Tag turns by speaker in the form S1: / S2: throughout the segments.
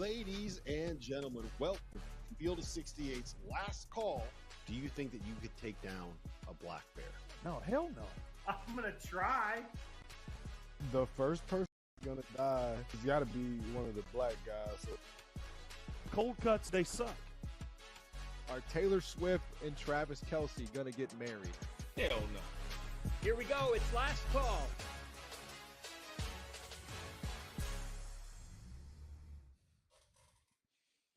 S1: Ladies and gentlemen, welcome to Field of 68's last call. Do you think that you could take down a black bear?
S2: No, hell no.
S3: I'm going to try.
S2: The first person going to die has got to be one of the black guys. So.
S4: Cold cuts, they suck.
S2: Are Taylor Swift and Travis Kelce going to get married?
S1: Hell no.
S5: Here we go. It's last call.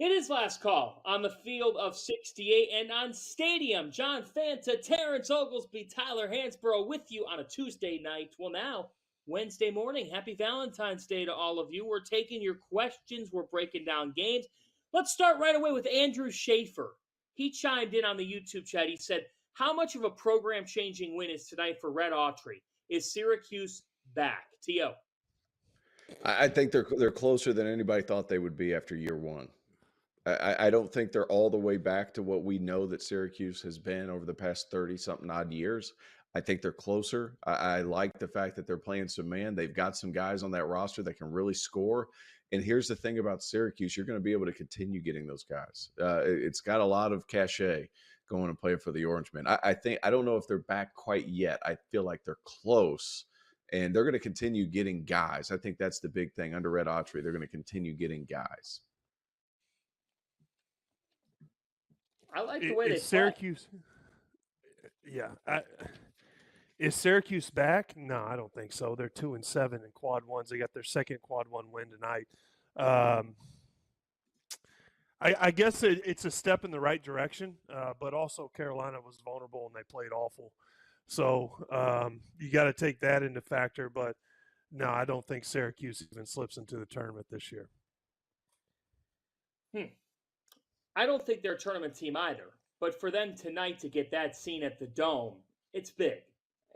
S5: It is last call on the Field of 68 and on Stadium. John Fanta, Terrence Oglesby, Tyler Hansborough with you on a Tuesday night. Well, now, Wednesday morning. Happy Valentine's Day to all of you. We're taking your questions. We're breaking down games. Let's start right away with Andrew Schaefer. He chimed in on the YouTube chat. He said, how much of a program-changing win is tonight for Red Autry? Is Syracuse back? T.O.
S6: I think they're closer than anybody thought they would be after year one. I don't think they're all the way back to what we know that Syracuse has been over the past 30-something odd years. I think they're closer. I like the fact that they're playing some man. They've got some guys on that roster that can really score. And here's the thing about Syracuse. You're going to be able to continue getting those guys. It's got a lot of cachet going and playing for the Orangemen. I don't know if they're back quite yet. I feel like they're close. And they're going to continue getting guys. I think that's the big thing. Under Red Autry, they're going to continue getting guys.
S5: I like the way they
S4: Syracuse. Yeah. Is Syracuse back? No, I don't think so. They're 2-7 in quad ones. They got their second quad one win tonight. I guess it's a step in the right direction, but also Carolina was vulnerable and they played awful. So you got to take that into factor. But no, I don't think Syracuse even slips into the tournament this year.
S5: I don't think they're a tournament team either. But for them tonight to get that scene at the Dome, it's big.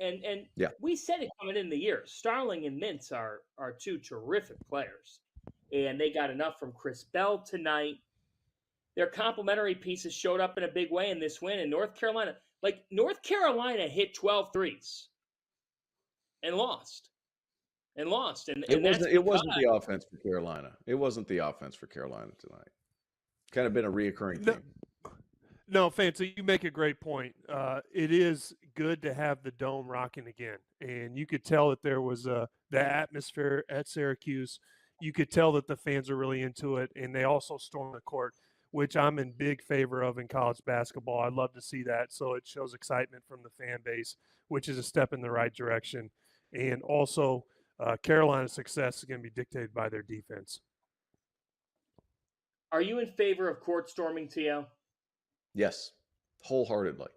S5: And
S6: yeah.
S5: We said it coming in the year. Starling and Mintz are two terrific players. And they got enough from Chris Bell tonight. Their complementary pieces showed up in a big way in this win. And North Carolina hit 12 threes and lost. And
S6: it wasn't the offense for Carolina. It wasn't the offense for Carolina tonight. Kind of been a reoccurring theme.
S4: No, Fancy, you make a great point. It is good to have the Dome rocking again. And you could tell that there was the atmosphere at Syracuse. You could tell that the fans are really into it. And they also stormed the court, which I'm in big favor of in college basketball. I love to see that. So it shows excitement from the fan base, which is a step in the right direction. And also, Carolina's success is going to be dictated by their defense.
S5: Are you in favor of court storming, T.O.?
S6: Yes, wholeheartedly.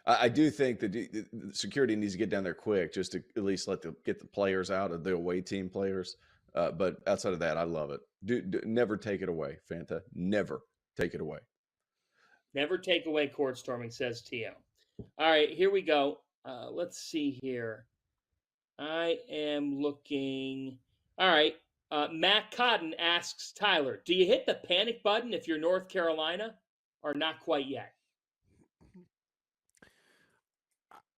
S6: I do think that the security needs to get down there quick just to at least get the players out of the away team players. But outside of that, I love it. Never take it away, Fanta. Never take it away.
S5: Never take away court storming, says T.O. All right, here we go. Let's see here. I am looking. All right. Matt Cotton asks Tyler, do you hit the panic button if you're North Carolina or not quite yet?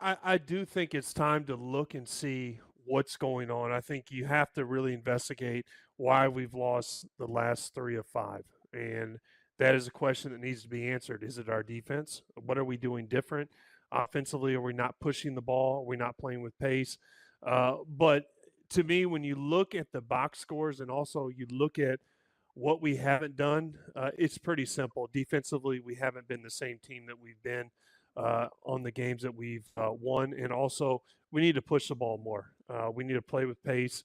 S4: I do think it's time to look and see what's going on. I think you have to really investigate why we've lost the last 3 of 5. And that is a question that needs to be answered. Is it our defense? What are we doing different? Offensively, are we not pushing the ball? Are we not playing with pace? But to me, when you look at the box scores and also you look at what we haven't done, it's pretty simple. Defensively, we haven't been the same team that we've been on the games that we've won. And also, we need to push the ball more. We need to play with pace.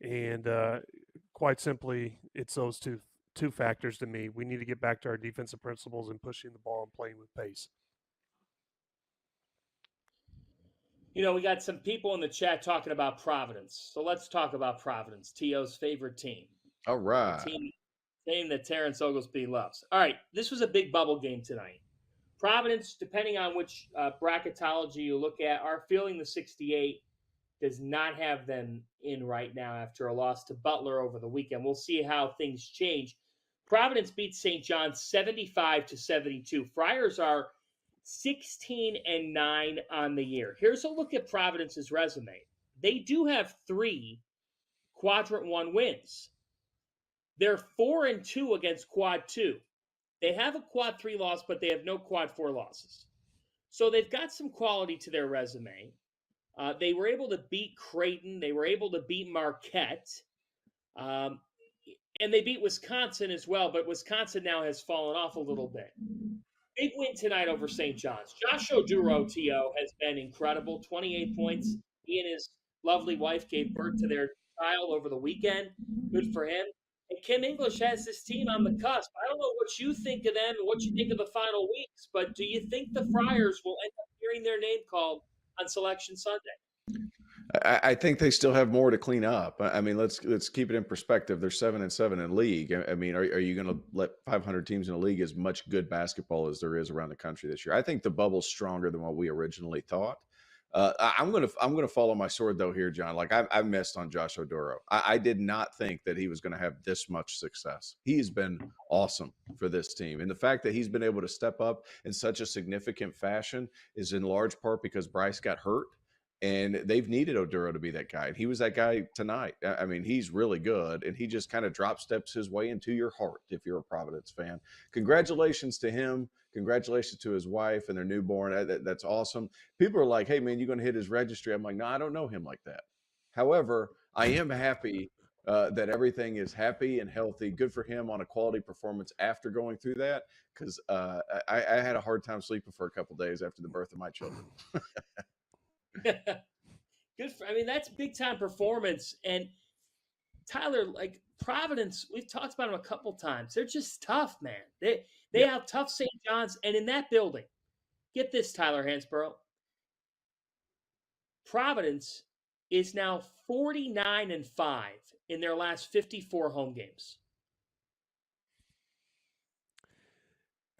S4: And quite simply, it's those two factors to me. We need to get back to our defensive principles and pushing the ball and playing with pace.
S5: You know, we got some people in the chat talking about Providence. So let's talk about Providence, T.O.'s favorite team.
S6: All right.
S5: Team that Terrence Oglesby loves. All right, this was a big bubble game tonight. Providence, depending on which bracketology you look at, are feeling the 68 does not have them in right now after a loss to Butler over the weekend. We'll see how things change. Providence beats St. John's 75-72. Friars are 16-9 on the year. Here's a look at Providence's resume. They do have 3 quadrant 1 wins. They're 4-2 against quad 2. They have a quad 3 loss, but they have no quad 4 losses. So they've got some quality to their resume. They were able to beat Creighton. They were able to beat Marquette. And they beat Wisconsin as well, but Wisconsin now has fallen off a little bit. Big win tonight over St. John's. Josh Oduro, T.O., has been incredible. 28 points. He and his lovely wife gave birth to their child over the weekend. Good for him. And Kim English has this team on the cusp. I don't know what you think of them and what you think of the final weeks, but do you think the Friars will end up hearing their name called on Selection Sunday?
S6: I think they still have more to clean up. I mean, let's keep it in perspective. They're 7-7 in league. I mean, are you going to let 500 teams in a league as much good basketball as there is around the country this year? I think the bubble's stronger than what we originally thought. I'm gonna follow my sword though here, John. Like I missed on Josh Oduro. I did not think that he was going to have this much success. He's been awesome for this team, and the fact that he's been able to step up in such a significant fashion is in large part because Bryce got hurt. And they've needed Oduro to be that guy. And he was that guy tonight. I mean, he's really good. And he just kind of drop steps his way into your heart if you're a Providence fan. Congratulations to him. Congratulations to his wife and their newborn. That's awesome. People are like, hey, man, you're going to hit his registry. I'm like, no, I don't know him like that. However, I am happy that everything is happy and healthy. Good for him on a quality performance after going through that. Because I had a hard time sleeping for a couple of days after the birth of my children.
S5: Good for, I mean, that's big time performance. And Tyler, like Providence, we've talked about them a couple times. They're just tough, man. They have tough St. John's, and in that building, get this, Tyler Hansborough. Providence is now 49-5 in their last 54 home games.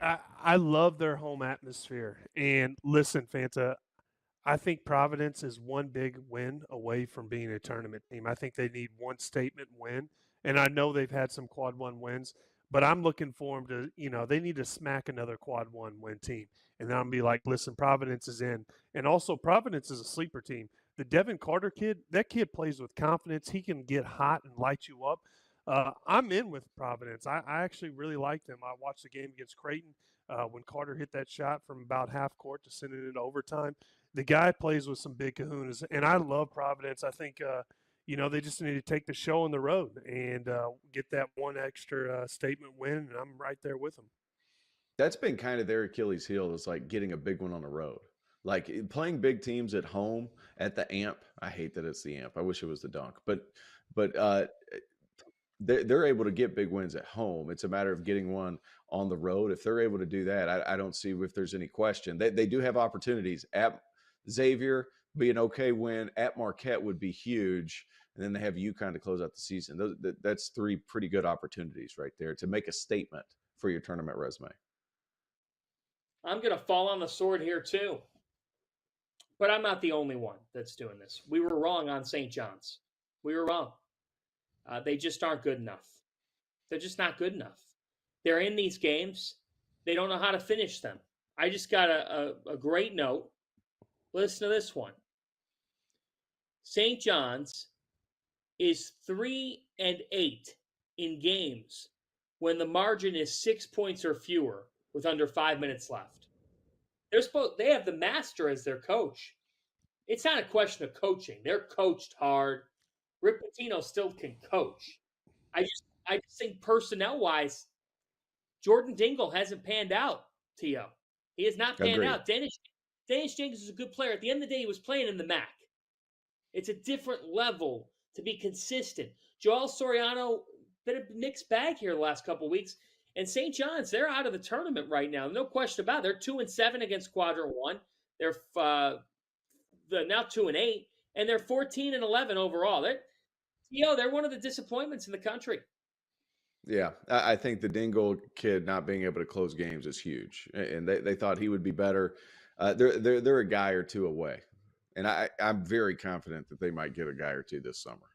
S4: I love their home atmosphere. And listen, Fanta, I think Providence is one big win away from being a tournament team. I think they need one statement win. And I know they've had some quad 1 wins, but I'm looking for them to, they need to smack another quad 1 win team. And then I'm going to be like, listen, Providence is in. And also, Providence is a sleeper team. The Devin Carter kid, that kid plays with confidence. He can get hot and light you up. I'm in with Providence. I actually really like them. I watched the game against Creighton when Carter hit that shot from about half court to send it into overtime. The guy plays with some big kahunas, and I love Providence. I think, they just need to take the show on the road and get that one extra statement win, and I'm right there with them.
S6: That's been kind of their Achilles heel, is like getting a big one on the road. Like playing big teams at home at the AMP. I hate that it's the AMP. I wish it was the Dunk. But they're able to get big wins at home. It's a matter of getting one on the road. If they're able to do that, I don't see if there's any question. They do have opportunities. At Xavier, be an okay win. At Marquette would be huge. And then they have UConn to close out the season. That's 3 pretty good opportunities right there to make a statement for your tournament resume.
S5: I'm going to fall on the sword here too. But I'm not the only one that's doing this. We were wrong on St. John's. We were wrong. They just aren't good enough. They're just not good enough. They're in these games. They don't know how to finish them. I just got a great note. Listen to this one. St. John's is 3-8 in games when the margin is 6 points or fewer with under 5 minutes left. They have the master as their coach. It's not a question of coaching. They're coached hard. Rick Pitino still can coach. I just think personnel-wise, Jordan Dingle hasn't panned out, T.O. He has not panned out. Danish Jenkins is a good player. At the end of the day, he was playing in the MAC. It's a different level to be consistent. Joel Soriano, been a mixed bag here the last couple of weeks. And St. John's, they're out of the tournament right now. No question about it. They're 2-7 against Quadrant 1. They're now 2-8. And they're 14-11 overall. They're one of the disappointments in the country.
S6: Yeah, I think the Dingle kid not being able to close games is huge. And they thought he would be better. They're a guy or two away. And I'm very confident that they might get a guy or two this summer.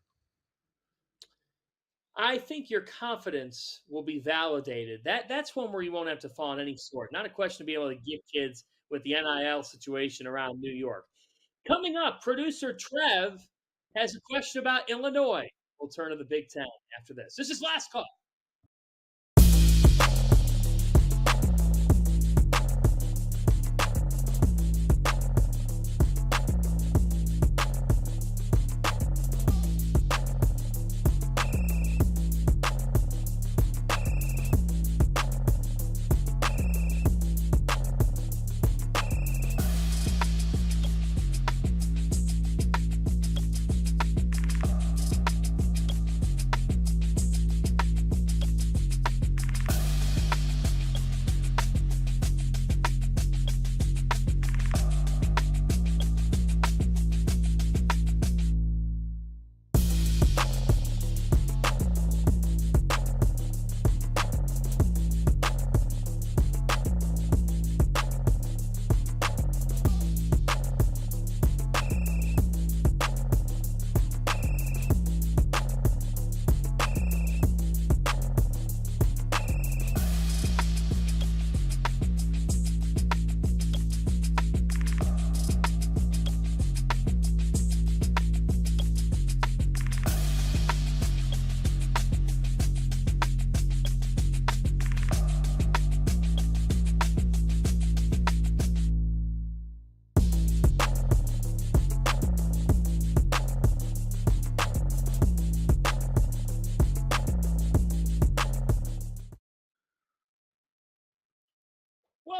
S5: I think your confidence will be validated. That's one where you won't have to fall on any sword. Not a question to be able to give kids with the NIL situation around New York. Coming up, producer Trev has a question about Illinois. We'll turn to the Big Ten after this. This is Last Call.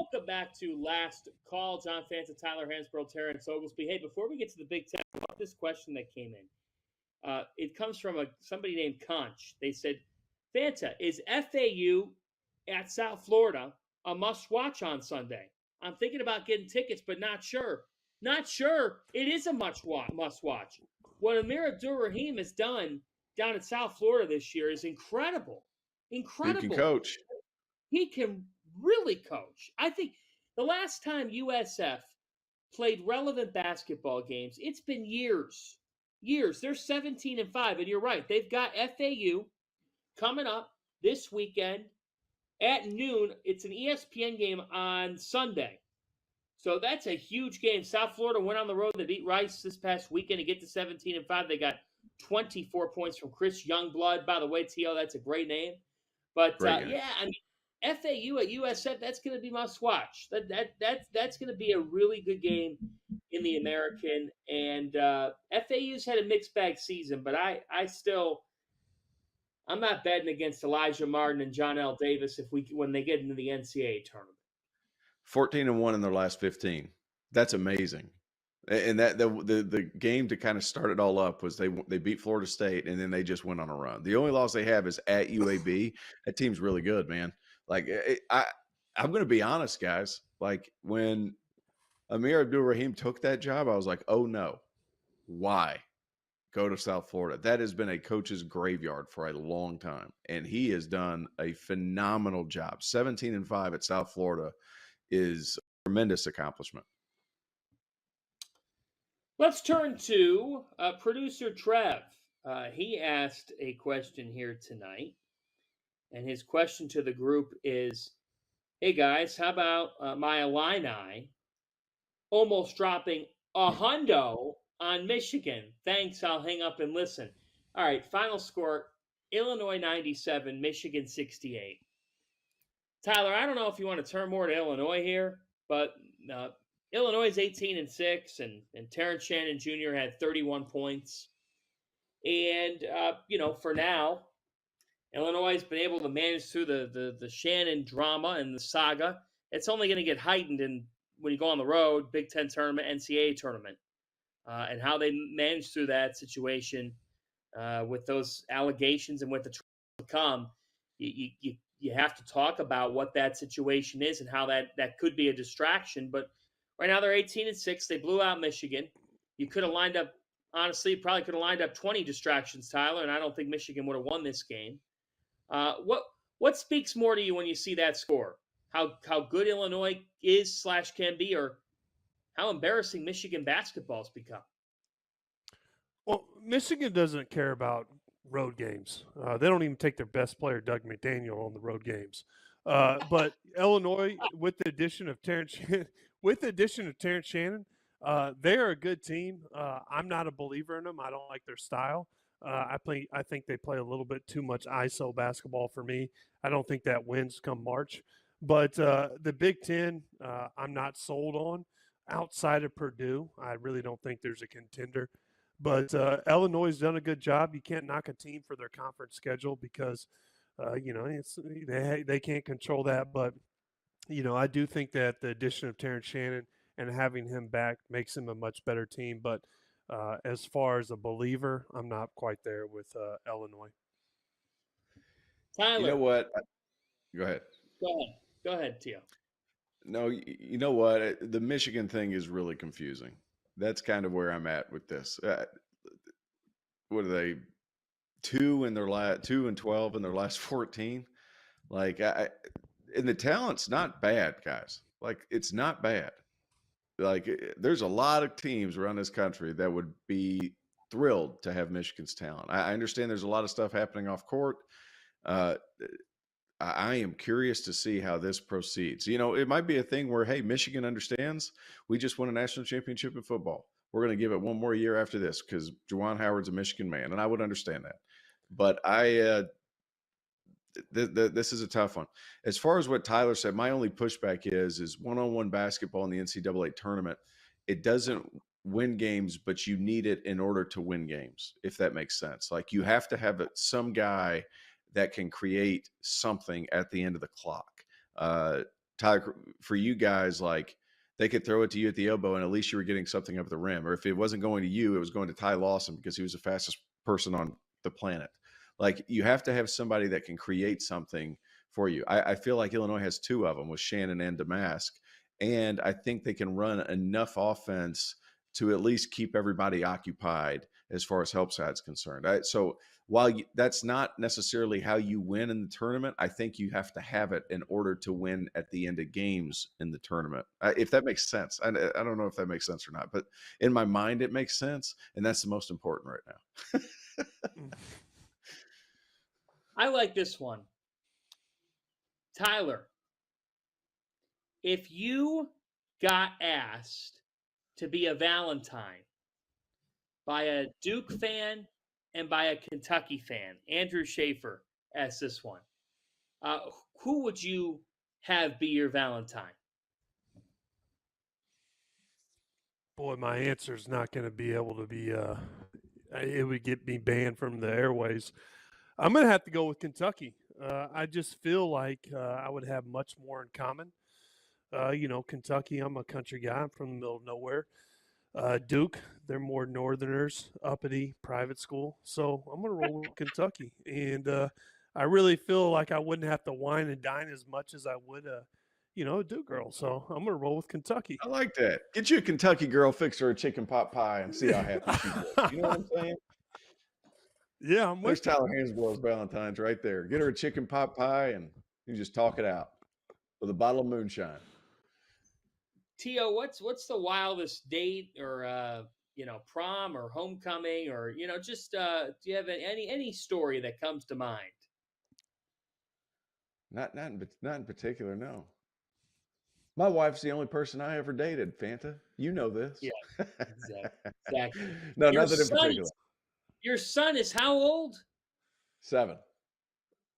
S5: Welcome back to Last Call. John Fanta, Tyler Hansbrough, Terrence Oglesby. Hey, before we get to the Big Ten, I love this question that came in. It comes from somebody named Conch. They said, Fanta, is FAU at South Florida a must-watch on Sunday? I'm thinking about getting tickets, but not sure. Not sure. It is a must-watch. What Amir Abdur-Rahim has done down at South Florida this year is incredible. Incredible.
S6: He can coach.
S5: He can really coach. I think the last time USF played relevant basketball games, it's been years. They're 17-5, and you're right. They've got FAU coming up this weekend at noon. It's an ESPN game on Sunday. So that's a huge game. South Florida went on the road. They beat Rice this past weekend to get to 17-5. They got 24 points from Chris Youngblood. By the way, T.O., that's a great name. But, yeah, I mean, FAU at USF, that's going to be must-watch. That's going to be a really good game in the American. And FAU's had a mixed bag season, but I'm not betting against Elijah Martin and John L. Davis when they get into the NCAA tournament.
S6: 14-1 in their last 15. That's amazing. And that the game to kind of start it all up was they beat Florida State, and then they just went on a run. The only loss they have is at UAB. That team's really good, man. Like I'm going to be honest, guys. Like when Amir Abdur-Rahim took that job, I was like, oh no, why go to South Florida? That has been a coach's graveyard for a long time, and he has done a phenomenal job. 17-5 at South Florida is a tremendous accomplishment.
S5: Let's turn to producer Trev. He asked a question here tonight, and his question to the group is, hey guys, how about my Illini almost dropping a hundo on Michigan? Thanks, I'll hang up and listen. All right, final score, Illinois 97, Michigan 68. Tyler, I don't know if you want to turn more to Illinois here, but Illinois is 18-6, and Terrence Shannon Jr. had 31 points. And, for now, Illinois has been able to manage through the Shannon drama and the saga. It's only going to get heightened when you go on the road, Big Ten tournament, NCAA tournament, and how they manage through that situation with those allegations and with the trial to come. You have to talk about what that situation is and how that could be a distraction. But right now they're 18-6. They blew out Michigan. You could have lined up, honestly, probably could have lined up 20 distractions, Tyler, and I don't think Michigan would have won this game. What speaks more to you when you see that score? How good Illinois is / can be, or how embarrassing Michigan basketball has become?
S4: Well, Michigan doesn't care about road games. They don't even take their best player, Doug McDaniel, on the road games. But Illinois, with the addition of Terrence Shannon, they're a good team. I'm not a believer in them. I don't like their style. I think they play a little bit too much ISO basketball for me. I don't think that wins come March. But the Big Ten, I'm not sold on. Outside of Purdue, I really don't think there's a contender. But Illinois has done a good job. You can't knock a team for their conference schedule because, they can't control that. But, I do think that the addition of Terrence Shannon and having him back makes him a much better team. But as far as a believer, I'm not quite there with Illinois.
S5: Tyler.
S6: You know what? Go ahead.
S5: Go ahead, Tio.
S6: No, you know what? The Michigan thing is really confusing. That's kind of where I'm at with this. What are they? 2 and 12 in their last 14. Like, and the talent's not bad, guys. Like, it's not bad. Like, there's a lot of teams around this country that would be thrilled to have Michigan's talent. I understand there's a lot of stuff happening off court. I am curious to see how this proceeds. It might be a thing where, hey, Michigan understands we just won a national championship in football. We're going to give it one more year after this because Juwan Howard's a Michigan man, and I would understand that. But this is a tough one. As far as what Tyler said, my only pushback is one-on-one basketball in the NCAA tournament. It doesn't win games, but you need it in order to win games, if that makes sense. Like, you have to have some guy that can create something at the end of the clock. Tyler, for you guys, like they could throw it to you at the elbow and at least you were getting something up the rim. Or if it wasn't going to you, it was going to Ty Lawson because he was the fastest person on the planet. Like you have to have somebody that can create something for you. I feel like Illinois has two of them with Shannon and Damask. And I think they can run enough offense to at least keep everybody occupied as far as help side's concerned. So while that's not necessarily how you win in the tournament, I think you have to have it in order to win at the end of games in the tournament. If that makes sense. I don't know if that makes sense or not, but in my mind, it makes sense. And that's the most important right now.
S5: I like this one. Tyler, if you got asked to be a Valentine by a Duke fan and by a Kentucky fan, Andrew Schaefer asked this one, who would you have be your Valentine?
S4: Boy, my answer is not going to be able to be. It would get me banned from the airways. I'm going to have to go with Kentucky. I just feel like I would have much more in common. Kentucky, I'm a country guy. I'm from the middle of nowhere. Duke, they're more Northerners, uppity, private school. So I'm going to roll with Kentucky. And I really feel like I wouldn't have to wine and dine as much as I would a Duke girl. So I'm going to roll with Kentucky.
S6: I like that. Get you a Kentucky girl, fix her a chicken pot pie, and see how happy she is. You know what I'm saying?
S4: Yeah,
S6: There's Tyler Hansborough's Valentine's right there. Get her a chicken pot pie, and you just talk it out with a bottle of moonshine.
S5: Tio, what's the wildest date or prom or homecoming or just do you have any story that comes to mind?
S6: Not in particular, no. My wife's the only person I ever dated, Fanta. You know this.
S5: Yeah, exactly.
S6: No, nothing in particular.
S5: Your son is how old?
S6: 7.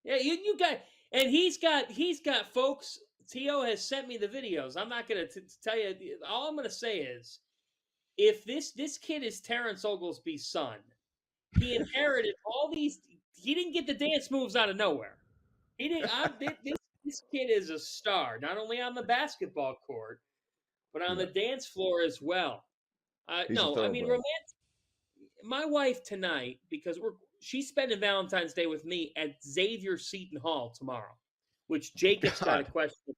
S5: Yeah, you got, and he's got folks. Tio has sent me the videos. I'm not going to tell you. All I'm going to say is, if this kid is Terrence Oglesby's son, he inherited all these. He didn't get the dance moves out of nowhere. He didn't. This kid is a star, not only on the basketball court, but on the dance floor as well. Romantic. My wife tonight, because she's spending Valentine's Day with me at Xavier Seton Hall tomorrow, which Jacob's got a question.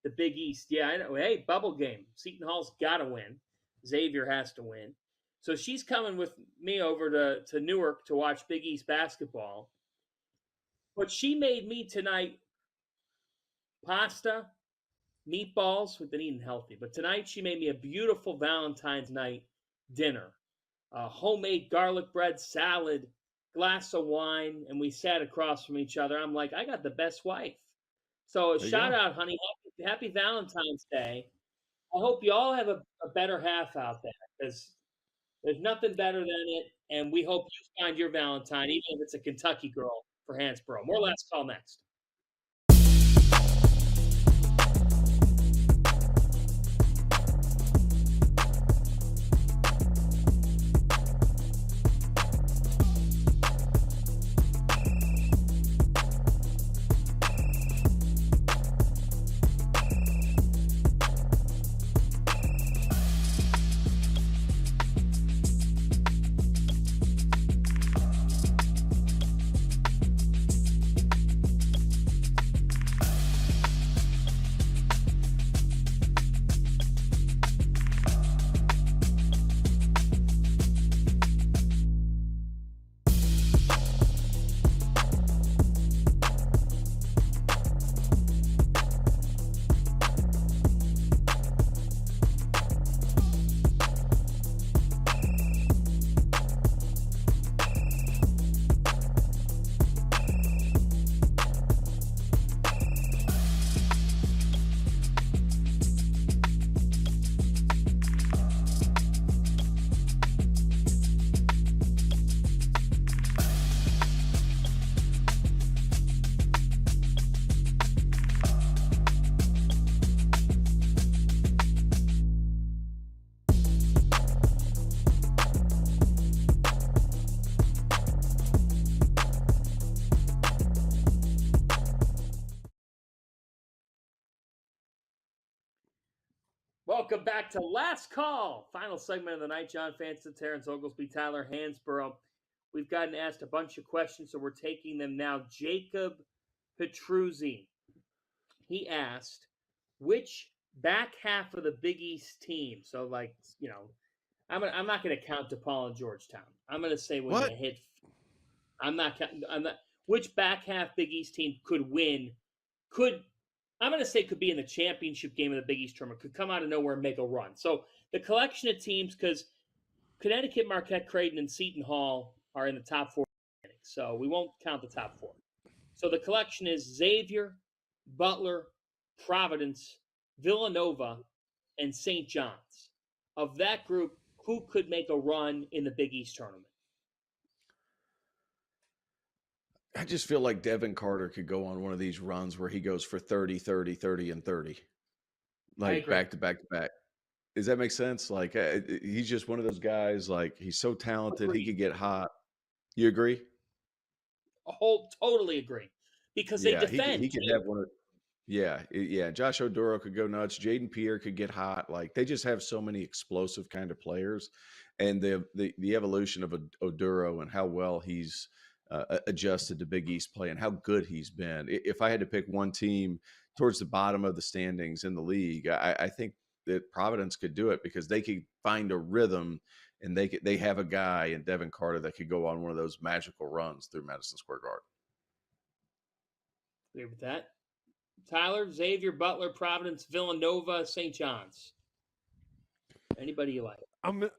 S5: The Big East. Yeah, I know. Hey, bubble game. Seton Hall's got to win. Xavier has to win. So she's coming with me over to Newark to watch Big East basketball. But she made me tonight pasta, meatballs. We've been eating healthy. But tonight she made me a beautiful Valentine's night dinner. Homemade garlic bread, salad, glass of wine, and we sat across from each other. I'm like, I got the best wife. So shout out, honey. Happy Valentine's Day. I hope you all have a better half out there because there's nothing better than it. And we hope you find your Valentine, even if it's a Kentucky girl for Hansborough. More Last Call next. Welcome back to Last Call. Final segment of the night. John Fanson, Terrence Oglesby, Tyler Hansborough. We've gotten asked a bunch of questions, so we're taking them now. Jacob Petruzzi. He asked, which back half of the Big East team, so like, I'm not going to count DePaul and Georgetown. I'm going to say when
S6: What?
S5: they hit. I'm not. Which back half Big East team could win? I'm going to say could be in the championship game of the Big East tournament. Could come out of nowhere and make a run. So the collection of teams, because Connecticut, Marquette, Creighton, and Seton Hall are in the top 4. So we won't count the top 4. So the collection is Xavier, Butler, Providence, Villanova, and St. John's. Of that group, who could make a run in the Big East tournament?
S6: I just feel like Devin Carter could go on one of these runs where he goes for 30, 30, 30, and 30. Like back to back to back. Does that make sense? Like he's just one of those guys, like he's so talented, he could get hot. You agree?
S5: Totally agree. Because they defend.
S6: He could have one of yeah. Josh Oduro could go nuts. Jaden Pierre could get hot. Like they just have so many explosive kind of players. And the evolution of Oduro and how well he's adjusted to Big East play and how good he's been. If I had to pick one team towards the bottom of the standings in the league, I think that Providence could do it because they could find a rhythm and they have a guy in Devin Carter that could go on one of those magical runs through Madison Square Garden.
S5: Agree with that. Tyler, Xavier, Butler, Providence, Villanova, St. John's. Anybody you like?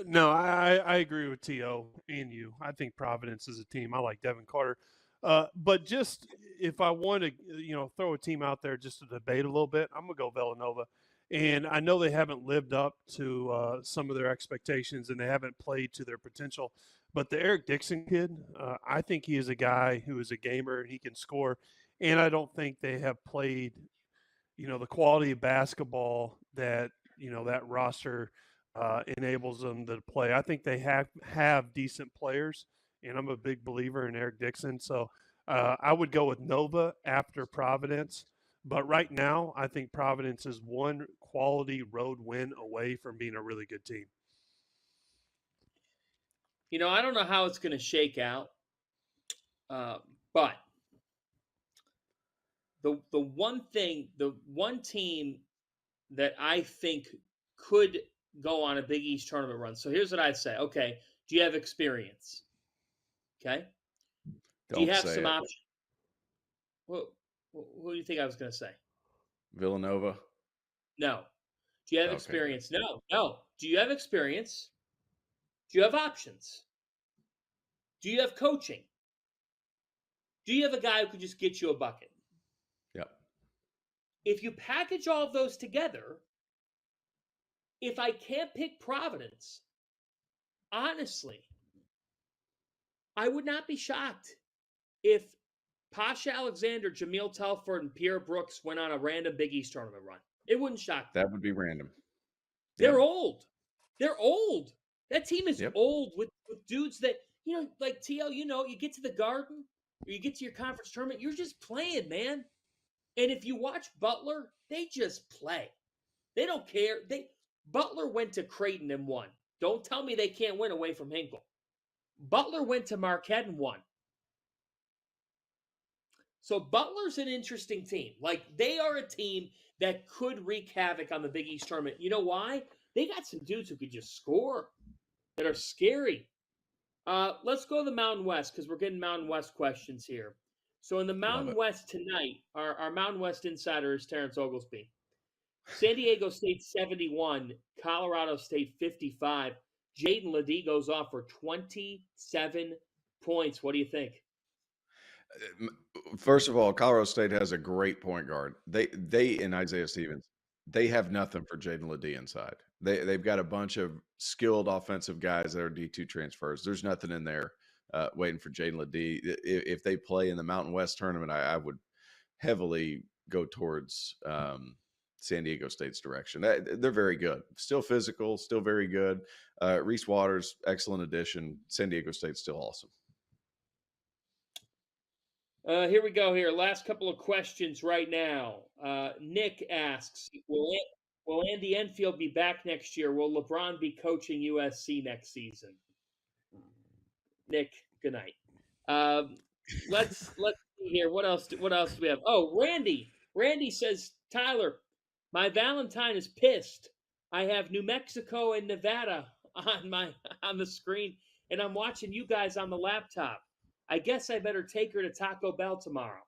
S4: No, I agree with T.O. and you. I think Providence is a team. I like Devin Carter. But just if I want to, throw a team out there just to debate a little bit, I'm going to go Villanova. And I know they haven't lived up to some of their expectations and they haven't played to their potential. But the Eric Dixon kid, I think he is a guy who is a gamer and he can score. And I don't think they have played, the quality of basketball that, that roster enables them to play. I think they have decent players, and I'm a big believer in Eric Dixon. So I would go with Nova after Providence. But right now, I think Providence is one quality road win away from being a really good team.
S5: I don't know how it's going to shake out, but the one team that I think could go on a Big East tournament run. So here's what I'd say. Okay, do you have experience? Okay. Do you have some options? What do you think I was going to say?
S6: Villanova?
S5: No. Do you have experience? No. Do you have experience? Do you have options? Do you have coaching? Do you have a guy who could just get you a bucket?
S6: Yep.
S5: If you package all of those together, if I can't pick Providence, honestly, I would not be shocked if Pasha Alexander, Jameel Telford, and Pierre Brooks went on a random Big East tournament run. It wouldn't shock me.
S6: That would be random.
S5: They're old. They're old. That team is
S6: Yep.
S5: old with dudes that, like TL, you get to the Garden or you get to your conference tournament, you're just playing, man. And if you watch Butler, they just play. They don't care. Butler went to Creighton and won. Don't tell me they can't win away from Hinkle. Butler went to Marquette and won. So Butler's an interesting team. Like, they are a team that could wreak havoc on the Big East tournament. You know why? They got some dudes who could just score that are scary. Let's go to the Mountain West because we're getting Mountain West questions here. So in the Mountain West tonight, our Mountain West insider is Terrence Oglesby. San Diego State 71, Colorado State 55. Jaden Ledee goes off for 27 points. What do you think?
S6: First of all, Colorado State has a great point guard. They and Isaiah Stevens, they have nothing for Jaden Ledee inside. They've got a bunch of skilled offensive guys that are D2 transfers. There's nothing in there waiting for Jaden Ledee. If they play in the Mountain West tournament, I would heavily go towards San Diego State's direction. They're very good. Still physical, still very good. Reese Waters, excellent addition. San Diego State's still awesome.
S5: Here we go here. Last couple of questions right now. Nick asks, Will Andy Enfield be back next year? Will LeBron be coaching USC next season? Nick, good night. Let's see here. What else do we have? Oh, Randy. Randy says, Tyler, my Valentine is pissed. I have New Mexico and Nevada on the screen, and I'm watching you guys on the laptop. I guess I better take her to Taco Bell tomorrow.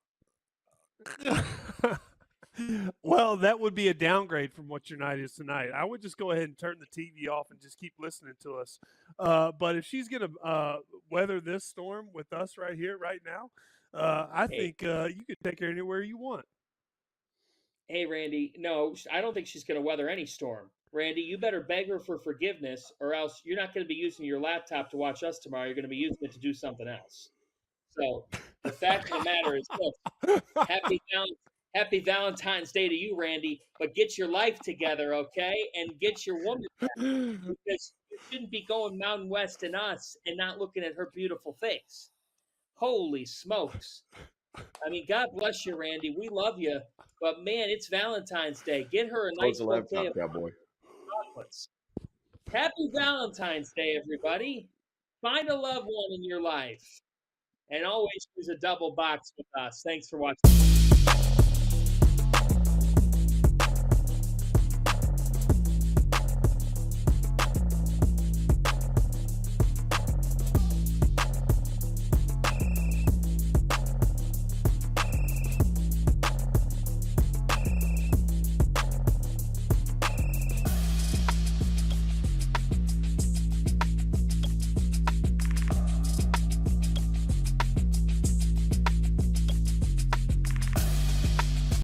S4: Well, that would be a downgrade from what your night is tonight. I would just go ahead and turn the TV off and just keep listening to us. But if she's going to weather this storm with us right here, right now, I think you could take her anywhere you want.
S5: Hey, Randy, no, I don't think she's going to weather any storm. Randy, you better beg her for forgiveness, or else you're not going to be using your laptop to watch us tomorrow. You're going to be using it to do something else. So the fact of the matter is this. Happy Valentine's Day to you, Randy, but get your life together, okay? And get your woman back, because you shouldn't be going Mountain West and us and not looking at her beautiful face. Holy smokes. I mean, God bless you, Randy. We love you, but, man, it's Valentine's Day. Get her a nice bouquet of chocolates. Happy Valentine's Day, everybody. Find a loved one in your life. And always use a double box with us. Thanks for watching.